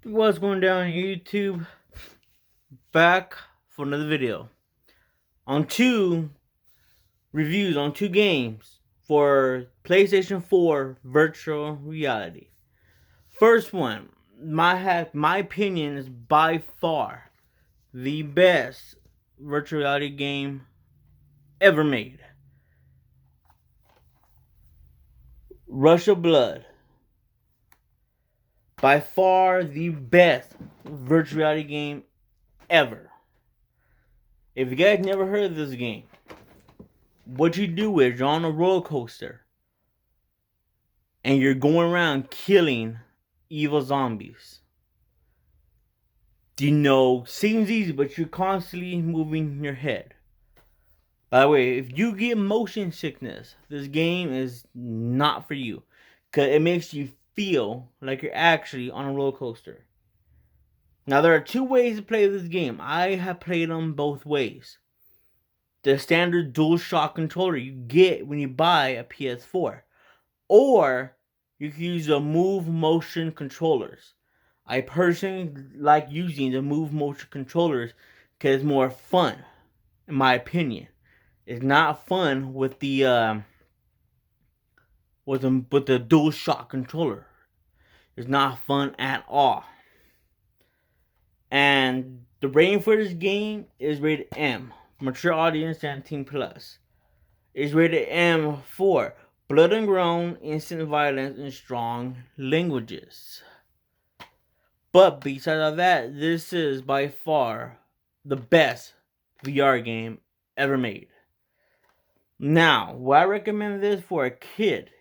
What's going down YouTube? Back for another video on two reviews on two games for PlayStation 4 virtual reality. First one, my opinion, is by far the best virtual reality game ever made. Rush of Blood. By far the best virtual reality game ever. If you guys never heard of this game, what you do is you're on a roller coaster and you're going around killing evil zombies. Seems easy, but you're constantly moving your head. By the way, if you get motion sickness, this game is not for you, because it makes you feel like you're actually on a roller coaster. Now, there are two ways to play this game. I have played them both ways. The standard DualShock controller you get when you buy a PS4, or you can use the Move Motion controllers. I personally like using the Move Motion controllers because it's more fun, in my opinion. It's not fun with the DualShock controller. It's not fun at all. And the rating for this game is rated M, mature audience 17 plus. It's rated M for blood and groan, instant violence, and strong languages. But besides all that, this is by far the best VR game ever made. Now, would I recommend this for a kid?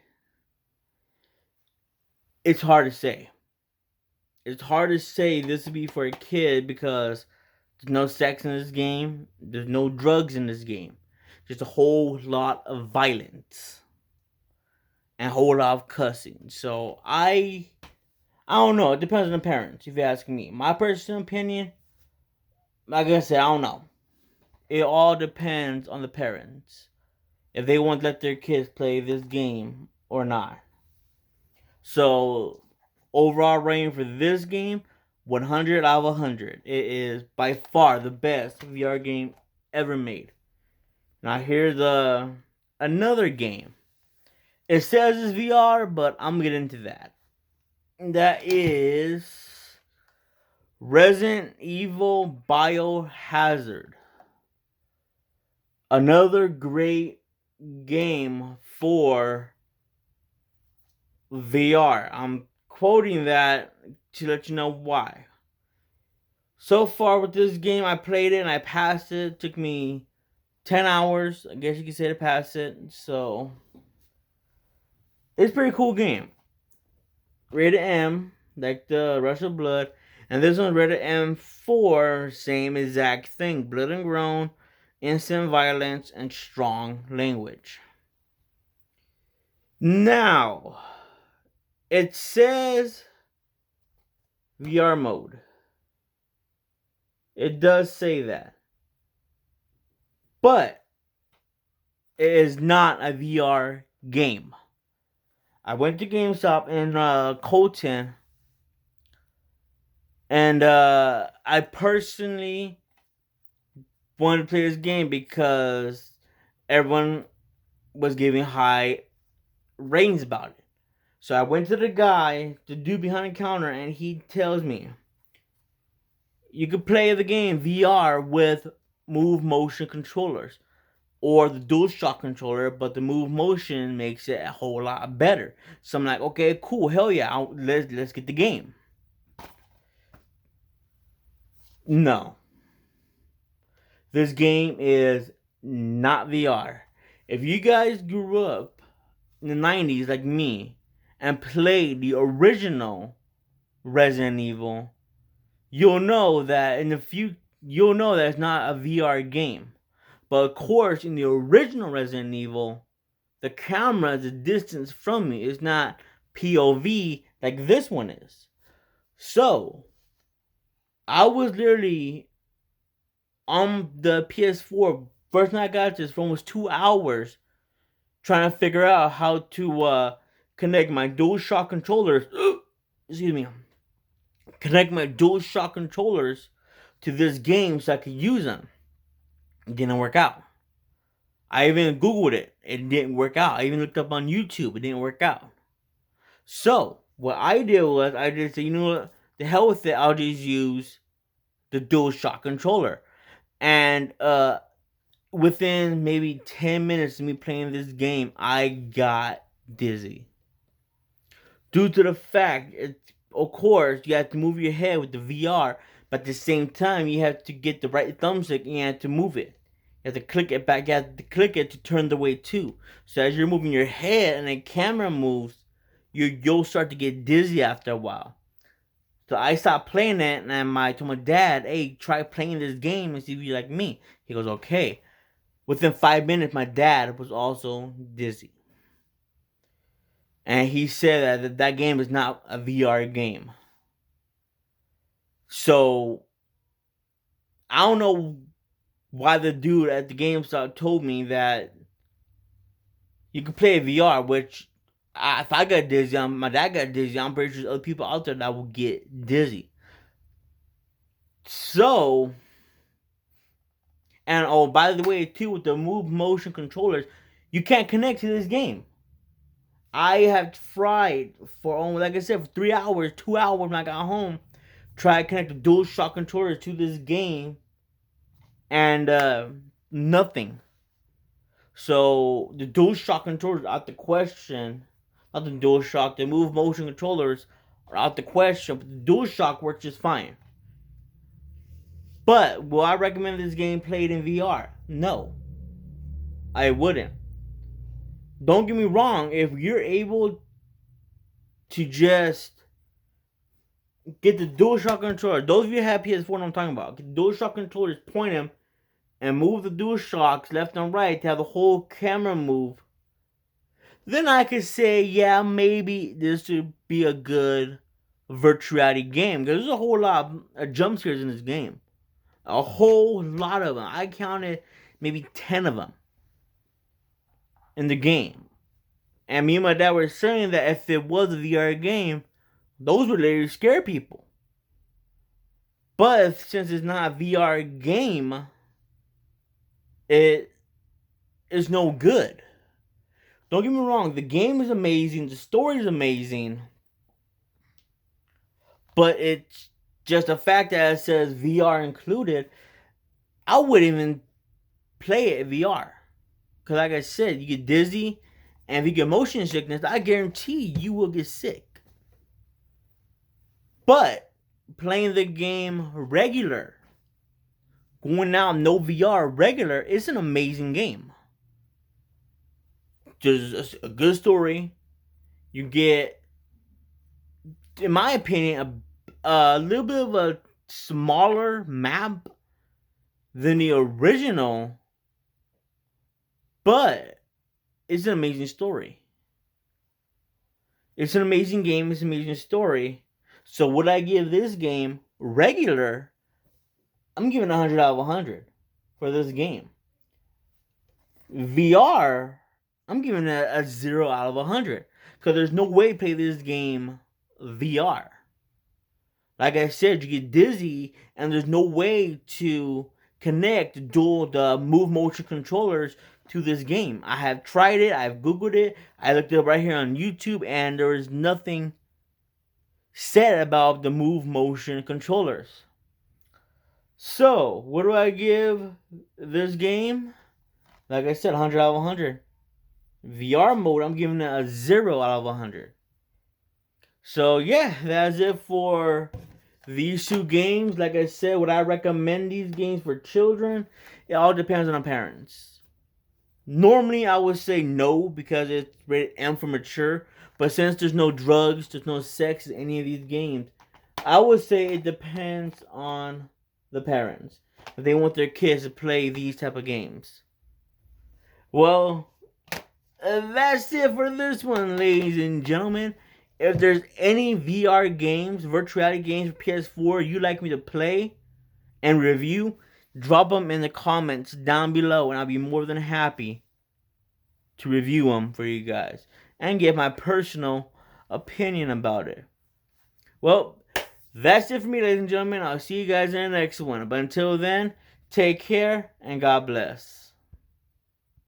It's hard to say. It's hard to say this would be for a kid because there's no sex in this game. There's no drugs in this game. Just a whole lot of violence and a whole lot of cussing. So I don't know. It depends on the parents, if you ask me. My personal opinion, like I said, I don't know. It all depends on the parents, if they want to let their kids play this game or not. So, overall rating for this game, 100 out of 100. It is by far the best VR game ever made. Now, here's another game. It says it's VR, but I'm going to get into that. That is Resident Evil Biohazard. Another great game for VR. I'm quoting that to let you know why. So far with this game, I played it and I passed it. It took me 10 hours, I guess you could say, to pass it. So, it's a pretty cool game. Rated M, like the Rush of Blood. And this one's rated M4, same exact thing. Blood and groan, instant violence, and strong language. Now, it says VR mode. It does say that. But it is not a VR game. I went to GameStop in Colton, and I personally wanted to play this game because everyone was giving high ratings about it. So I went to the dude behind the counter, and he tells me, you could play the game VR with Move Motion controllers or the DualShock controller, but the Move Motion makes it a whole lot better. So I'm like, okay, cool, hell yeah, let's get the game. No, this game is not VR. If you guys grew up in the 90s like me and played the original Resident Evil, you'll know that it's not a VR game. But of course, in the original Resident Evil, the camera is a distance from me. It's not POV like this one is. So, I was literally on the PS4 first night I got this for almost 2 hours trying to figure out how to connect my DualShock controllers excuse me, connect my DualShock controllers to this game so I could use them. It didn't work out. I even Googled it. It didn't work out. I even looked up on YouTube. It didn't work out. So, what I did was, I just said, you know what? The hell with it. I'll just use the DualShock controller. And within maybe 10 minutes of me playing this game, I got dizzy. Due to the fact, of course, you have to move your head with the VR, but at the same time, you have to get the right thumbstick and you have to move it. You have to click it back. You have to click it to turn the way too. So as you're moving your head and the camera moves, you'll start to get dizzy after a while. So I stopped playing that, and I told my dad, "Hey, try playing this game and see if you like me." He goes, "Okay." Within 5 minutes, my dad was also dizzy, and he said that game is not a VR game. So I don't know why the dude at the GameStop told me that you can play VR, which if I got dizzy, my dad got dizzy, I'm pretty sure there's other people out there that will get dizzy. So, and oh, by the way, too, with the Move Motion controllers, you can't connect to this game. I have tried for only, like I said, for 3 hours, 2 hours when I got home, tried to connect the DualShock controllers to this game, and nothing. So the DualShock controllers are out the question. Not the DualShock, the Move Motion controllers are out the question. But the DualShock works just fine. But will I recommend this game played in VR? No, I wouldn't. Don't get me wrong. If you're able to just get the DualShock controller, those of you who have PS4 know what I'm talking about. Get the DualShock controllers, point them, and move the DualShocks left and right to have the whole camera move. Then I could say, yeah, maybe this would be a good virtual reality game. Because there's a whole lot of jump scares in this game. A whole lot of them. I counted maybe 10 of them in the game. And me and my dad were saying that if it was a VR game, those would literally scare people. But since it's not a VR game, it is no good. Don't get me wrong, the game is amazing, the story is amazing, but it's just a fact that it says VR included. I wouldn't even play it in VR. Because like I said, you get dizzy, and if you get motion sickness, I guarantee you will get sick. But playing the game regular, going out no VR regular, is an amazing game. There's a good story. You get, in my opinion, a little bit of a smaller map than the original, but it's an amazing story. It's an amazing game. It's an amazing story. So would I give this game regular? I'm giving 100 out of 100 for this game. VR, I'm giving it a 0 out of 100 because there's no way to play this game VR. Like I said, you get dizzy, and there's no way to connect the Move Motion controllers to this game. I have tried it, I've Googled it, I looked it up right here on YouTube, and there is nothing said about the Move Motion controllers. So, what do I give this game? Like I said, 100 out of 100. VR mode, I'm giving it a 0 out of 100. So, yeah, that's it for these two games. Like I said, would I recommend these games for children? It all depends on the parents. Normally, I would say no because it's rated M for mature. But since there's no drugs, there's no sex in any of these games, I would say it depends on the parents. If they want their kids to play these type of games. Well, that's it for this one, ladies and gentlemen. If there's any VR games, virtual reality games for PS4 you'd like me to play and review, drop them in the comments down below, and I'll be more than happy to review them for you guys and give my personal opinion about it. Well, That's it for me, ladies and gentlemen. I'll see you guys in the next one. But until then, take care and God bless.